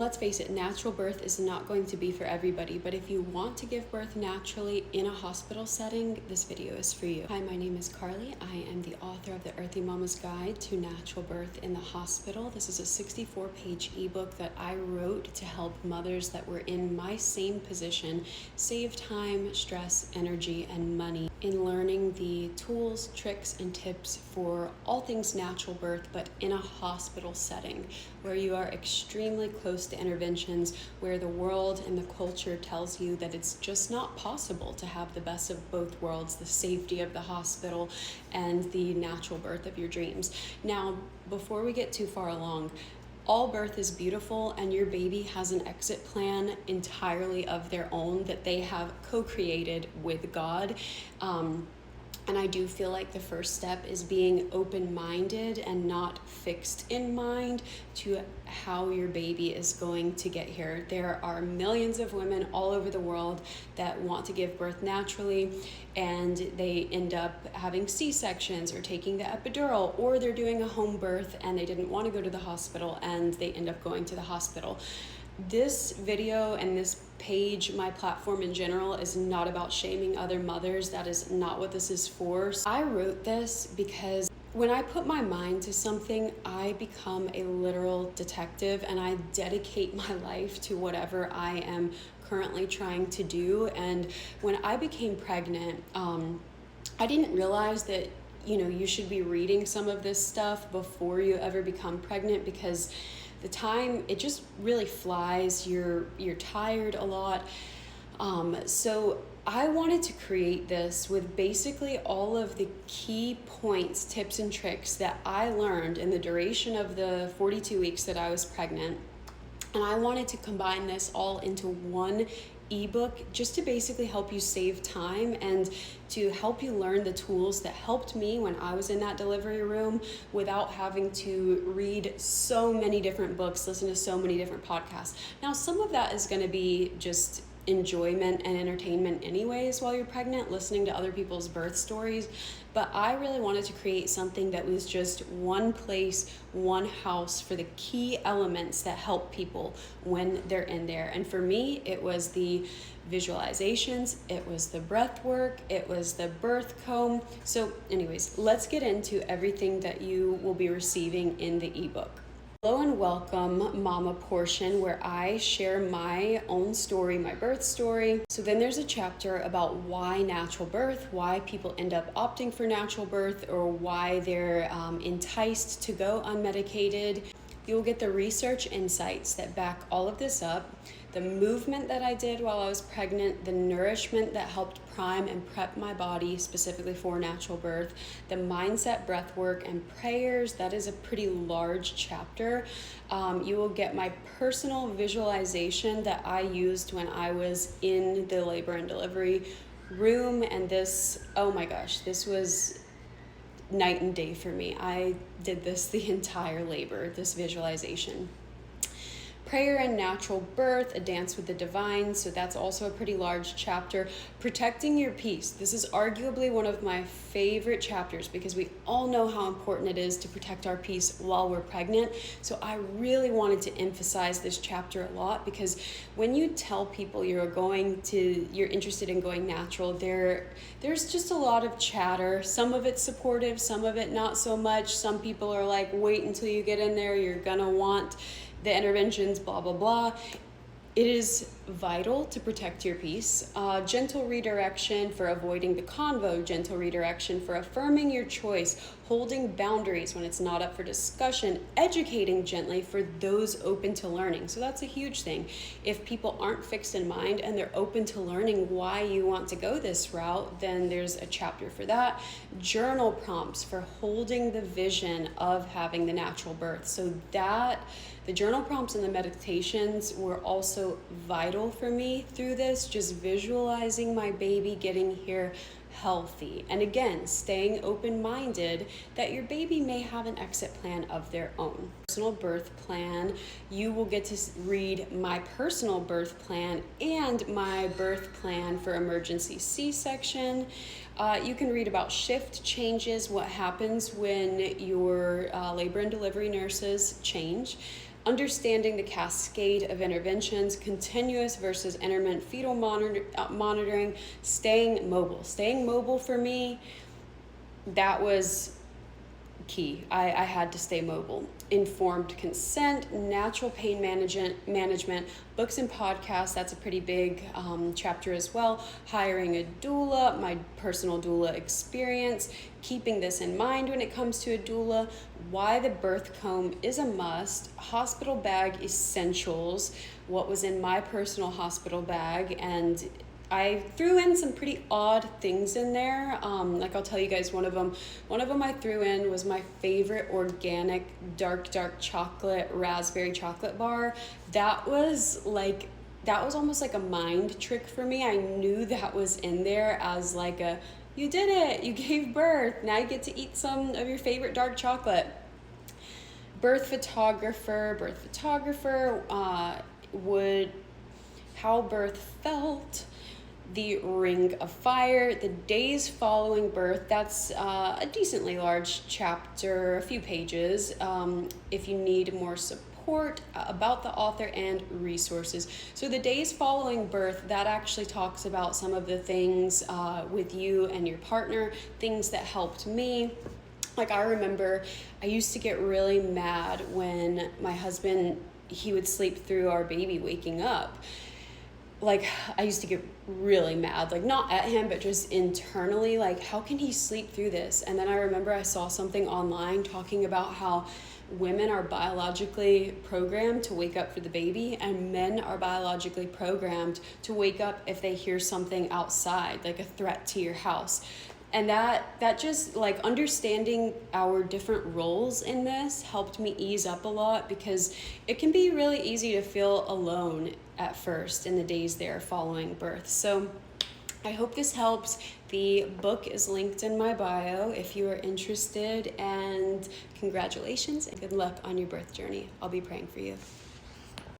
Let's face it, natural birth is not going to be for everybody, but if you want to give birth naturally in a hospital setting, this video is for you. Hi, my name is Carly. I am the author of the Earthy Mama's Guide to Natural Birth in the Hospital. This is a 64-page ebook that I wrote to help mothers that were in my same position save time, stress, energy, and money in learning the tools, tricks, and tips for all things natural birth, but in a hospital setting where you are extremely close to interventions, where the world and the culture tells you that it's just not possible to have the best of both worlds, the safety of the hospital and the natural birth of your dreams. Now, before we get too far along, all birth is beautiful, and your baby has an exit plan entirely of their own that they have co-created with God. And I do feel like the first step is being open-minded and not fixed in mind to how your baby is going to get here. There are millions of women all over the world that want to give birth naturally, and they end up having C-sections or taking the epidural, or they're doing a home birth and they didn't want to go to the hospital and they end up going to the hospital. This video and this page, my platform in general, is not about shaming other mothers. That is not what this is for. I wrote this because when I put my mind to something, I become a literal detective and I dedicate my life to whatever I am currently trying to do. And when I became pregnant, I didn't realize that you should be reading some of this stuff before you ever become pregnant, because the time, it just really flies. You're tired a lot. So I wanted to create this with basically all of the key points, tips, and tricks that I learned in the duration of the 42 weeks that I was pregnant. And I wanted to combine this all into one ebook just to basically help you save time and to help you learn the tools that helped me when I was in that delivery room without having to read so many different books, listen to so many different podcasts. Now, some of that is going to be just enjoyment and entertainment anyways while you're pregnant, listening to other people's birth stories, but I really wanted to create something that was just one place, one house for the key elements that help people when they're in there. And for me, it was the visualizations, it was the breath work, it was the birth comb. So anyways, let's get into everything that you will be receiving in the ebook. Hello and welcome, Mama portion, where I share my own story, my birth story. So then there's a chapter about why natural birth, why people end up opting for natural birth, or why they're enticed to go unmedicated. You'll get the research insights that back all of this up, the movement that I did while I was pregnant, the nourishment that helped prime and prep my body specifically for natural birth, the mindset, breath work, and prayers. That is a pretty large chapter. You will get my personal visualization that I used when I was in the labor and delivery room. And this, oh my gosh, this was night and day for me. I did this the entire labor, this visualization. Prayer and natural birth, a dance with the divine. So that's also a pretty large chapter. Protecting your peace. This is arguably one of my favorite chapters because we all know how important it is to protect our peace while we're pregnant. So I really wanted to emphasize this chapter a lot, because when you tell people you're interested in going natural, there's just a lot of chatter. Some of it's supportive, some of it not so much. Some people are like, wait until you get in there, you're gonna want the interventions, blah, blah, blah. It is vital to protect your peace. Gentle redirection for avoiding the convo, gentle redirection for affirming your choice, holding boundaries when it's not up for discussion, educating gently for those open to learning. So that's a huge thing. If people aren't fixed in mind and they're open to learning why you want to go this route, then there's a chapter for that. Journal prompts for holding the vision of having the natural birth. So the journal prompts and the meditations were also vital for me through this, just visualizing my baby getting here healthy. And again, staying open-minded that your baby may have an exit plan of their own. Personal birth plan, you will get to read my personal birth plan and my birth plan for emergency C-section. You can read about shift changes, what happens when your labor and delivery nurses change. understanding the cascade of interventions, continuous versus intermittent fetal monitoring, staying mobile. Staying mobile for me, that was key. I had to stay mobile. Informed consent, natural pain management, books and podcasts, that's a pretty big chapter as well. Hiring a doula, my personal doula experience, keeping this in mind when it comes to a doula, why the birth comb is a must, hospital bag essentials, what was in my personal hospital bag, and I threw in some pretty odd things in there. Like I'll tell you guys one of them I threw in was my favorite organic dark chocolate raspberry chocolate bar. That was almost like a mind trick for me. I knew that was in there as like a, you did it, you gave birth, now you get to eat some of your favorite dark chocolate. Birth photographer would, how birth felt, the ring of fire, the days following birth. That's a decently large chapter, a few pages. If you need more support about the author and resources. So the days following birth, that actually talks about some of the things with you and your partner, things that helped me. Like I remember I used to get really mad when my husband, he would sleep through our baby waking up. Like I used to get really mad, like not at him, but just internally, like how can he sleep through this? And then I remember I saw something online talking about how women are biologically programmed to wake up for the baby and men are biologically programmed to wake up if they hear something outside, like a threat to your house. And that just like understanding our different roles in this helped me ease up a lot, because it can be really easy to feel alone at first in the days there following birth. So I hope this helps. The book is linked in my bio if you are interested, and congratulations and good luck on your birth journey. I'll be praying for you.